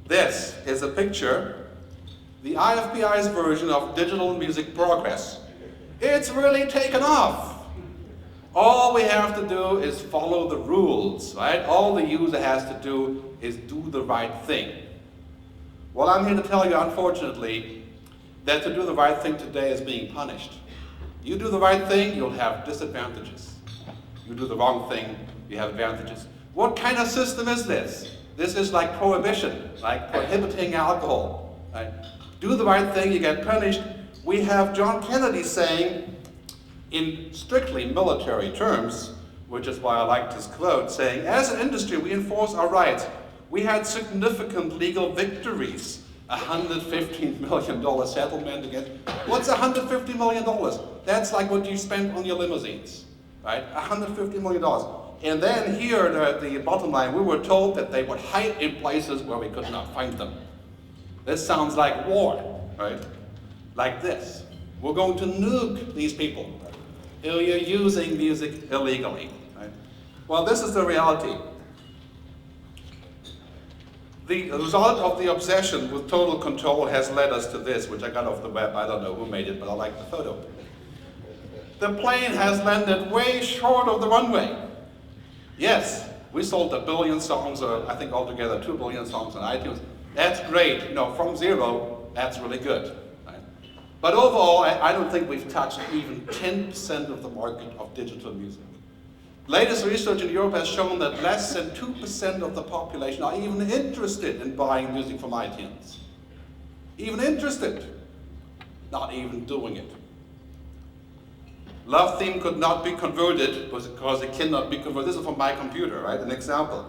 This is a picture, the IFPI's version of digital music progress. It's really taken off. All we have to do is follow the rules, right? All the user has to do is do the right thing. Well, I'm here to tell you, unfortunately, that to do the right thing today is being punished. You do the right thing, you'll have disadvantages. You do the wrong thing, you have advantages. What kind of system is this? This is like prohibition, like prohibiting alcohol. Right? Do the right thing, you get punished. We have John Kennedy saying, in strictly military terms, which is why I like this quote, saying, as an industry, we enforce our rights. We had significant legal victories. $115 million settlement against, what's $150 million? That's like what you spent on your limousines, right? $150 million. And then here, the bottom line, we were told that they would hide in places where we could not find them. This sounds like war, right? Like this. We're going to nuke these people who are using music illegally, right? Well, this is the reality. The result of the obsession with total control has led us to this, which I got off the web. I don't know who made it, but I like the photo. The plane has landed way short of the runway. Yes, we sold 1 billion songs, or I think altogether 2 billion songs on iTunes. That's great. You know, from zero, that's really good. Right? But overall, I don't think we've touched even 10% of the market of digital music. Latest research in Europe has shown that less than 2% of the population are even interested in buying music from iTunes. Even interested, not even doing it. Love Theme could not be converted because it cannot be converted. This is from my computer, right? An example.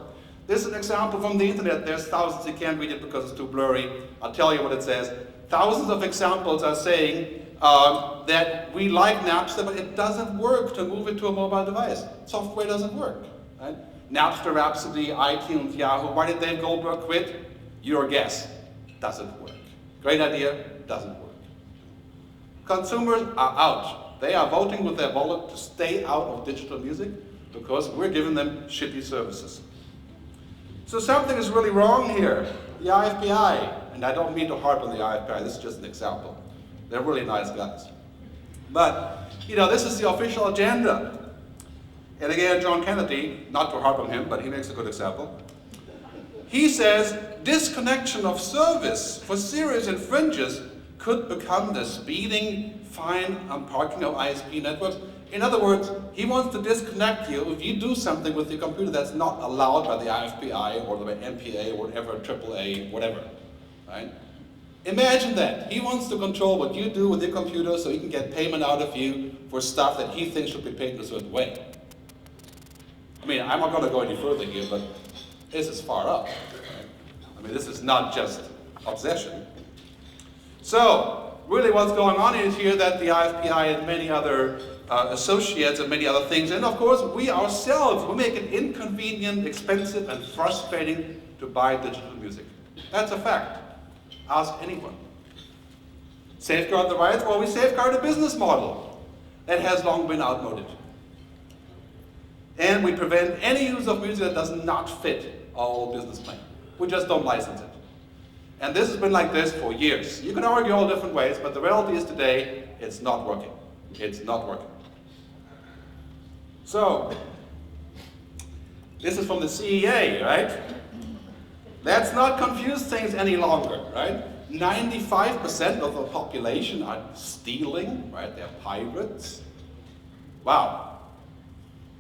This is an example from the internet. There's thousands. You can't read it because it's too blurry. I'll tell you what it says. Thousands of examples are saying that we like Napster, but it doesn't work to move it to a mobile device. Software doesn't work. Right? Napster, Rhapsody, iTunes, Yahoo. Why did Dave Goldberg quit? Your guess. Doesn't work. Great idea, doesn't work. Consumers are out. They are voting with their wallet to stay out of digital music because we're giving them shitty services. So something is really wrong here. The IFPI, and I don't mean to harp on the IFPI, this is just an example. They're really nice guys. But, you know, this is the official agenda. And again, John Kennedy, not to harp on him, but he makes a good example. He says, disconnection of service for serious infringers could become the speeding fine on parking of ISP networks. In other words, he wants to disconnect you if you do something with your computer that's not allowed by the IFPI or the MPA or whatever, AAA, whatever, right? Imagine that. He wants to control what you do with your computer so he can get payment out of you for stuff that he thinks should be paid in a certain way. I mean, I'm not going to go any further here, but this is far up. Right? I mean, this is not just obsession. So, really what's going on is here that the IFPI and many other associates and many other things, and of course we ourselves, we make it inconvenient, expensive, and frustrating to buy digital music. That's a fact. Ask anyone. Safeguard the rights? Well, we safeguard a business model that has long been outmoded. And we prevent any use of music that does not fit our old business plan. We just don't license it. And this has been like this for years. You can argue all different ways, but the reality is today, it's not working. It's not working. So, this is from the CEA, right? Let's not confuse things any longer, right? 95% of the population are stealing, right? They're pirates. Wow.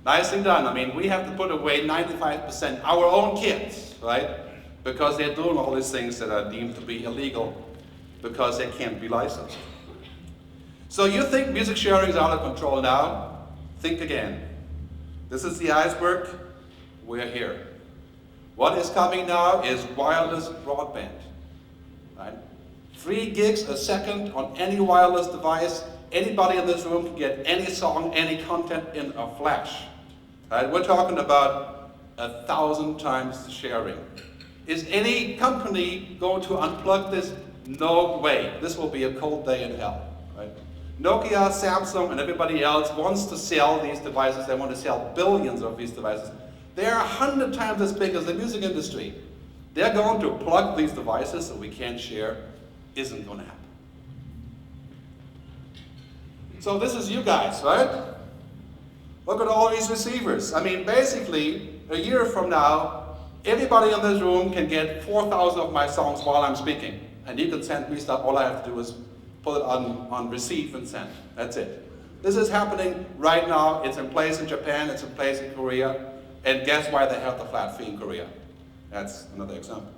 Nicely done. I mean, we have to put away 95%, our own kids, right? Because they're doing all these things that are deemed to be illegal because they can't be licensed. So you think music sharing is out of control now? Think again. This is the iceberg. We're here. What is coming now is wireless broadband. Right? 3 gigs a second on any wireless device. Anybody in this room can get any song, any content in a flash. Right? We're talking about 1,000 times sharing. Is any company going to unplug this? No way. This will be a cold day in hell. Right? Nokia, Samsung, and everybody else wants to sell these devices. They want to sell billions of these devices. They are 100 times as big as the music industry. they're going to plug these devices so we can't share, isn't going to happen. So this is you guys, right? Look at all these receivers. I mean, basically, a year from now, everybody in this room can get 4,000 of my songs while I'm speaking. And you can send me stuff. All I have to do is put it on receive and send. That's it. This is happening right now. It's in place in Japan. It's in place in Korea. And guess why they have the flat fee in Korea? That's another example.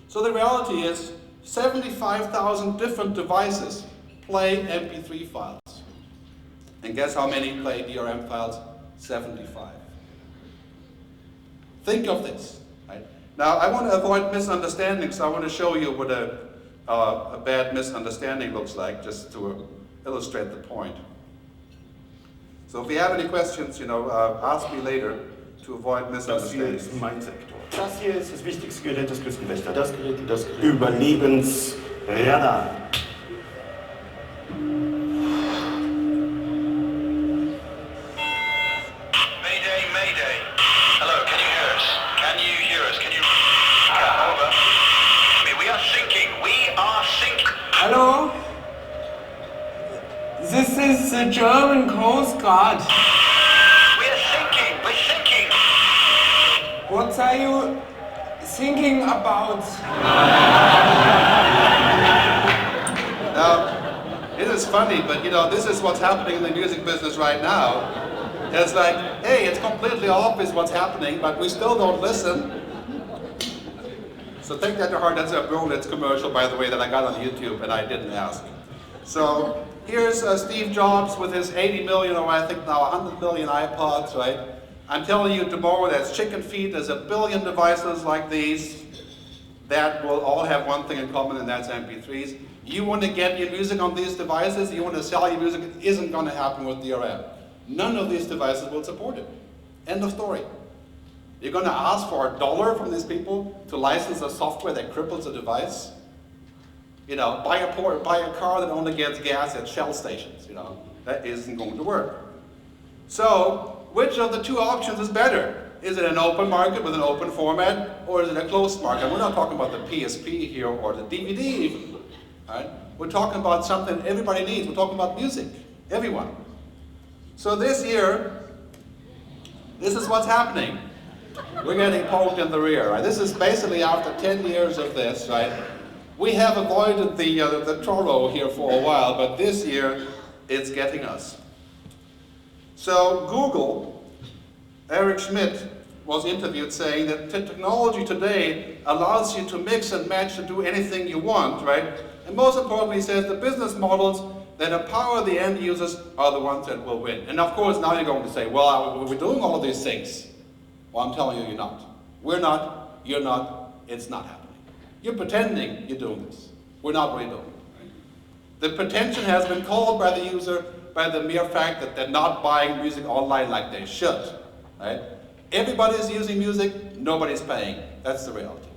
So the reality is 75,000 different devices play MP3 files. And guess how many play DRM files? 75. Think of this. Right? Now, I want to avoid misunderstandings, so I want to show you what a bad misunderstanding looks like, just to illustrate the point. So if you have any questions, ask me later to avoid misunderstandings. Das hier ist mein Sektor. Das hier ist das wichtigste Gerät des Küstenwächters. Das Gerät, das Überlebensradar. Hello? This is the German Coast Guard. We're sinking. What are you thinking about? Now, it is funny, but this is what's happening in the music business right now. It's like, hey, it's completely obvious what's happening, but we still don't listen. So take that to heart. That's a Berlitz commercial, by the way, that I got on YouTube and I didn't ask. So here's Steve Jobs with his 80 million, or I think now 100 million iPods, right? I'm telling you tomorrow that's chicken feet. There's a billion devices like these that will all have one thing in common, and that's MP3s. You want to get your music on these devices, you want to sell your music, it isn't going to happen with DRM. None of these devices will support it. End of story. You're going to ask for $1 from these people to license a software that cripples a device? Buy a car that only gets gas at Shell stations. That isn't going to work. So, which of the two options is better? Is it an open market with an open format, or is it a closed market? We're not talking about the PSP here or the DVD even. Right? We're talking about something everybody needs. We're talking about music. Everyone. So this year, this is what's happening. We're getting poked in the rear, right? This is basically after 10 years of this, right? We have avoided the Toro here for a while, but this year, it's getting us. So Google, Eric Schmidt was interviewed saying that technology today allows you to mix and match and do anything you want, right? And most importantly, he says the business models that empower the end users are the ones that will win. And of course, now you're going to say, well, we're doing all of these things. Well, I'm telling you, you're not. We're not, you're not, it's not happening. You're pretending you're doing this. We're not really doing it. Right? The pretension has been called by the user by the mere fact that they're not buying music online like they should. Right? Everybody's using music, nobody's paying. That's the reality.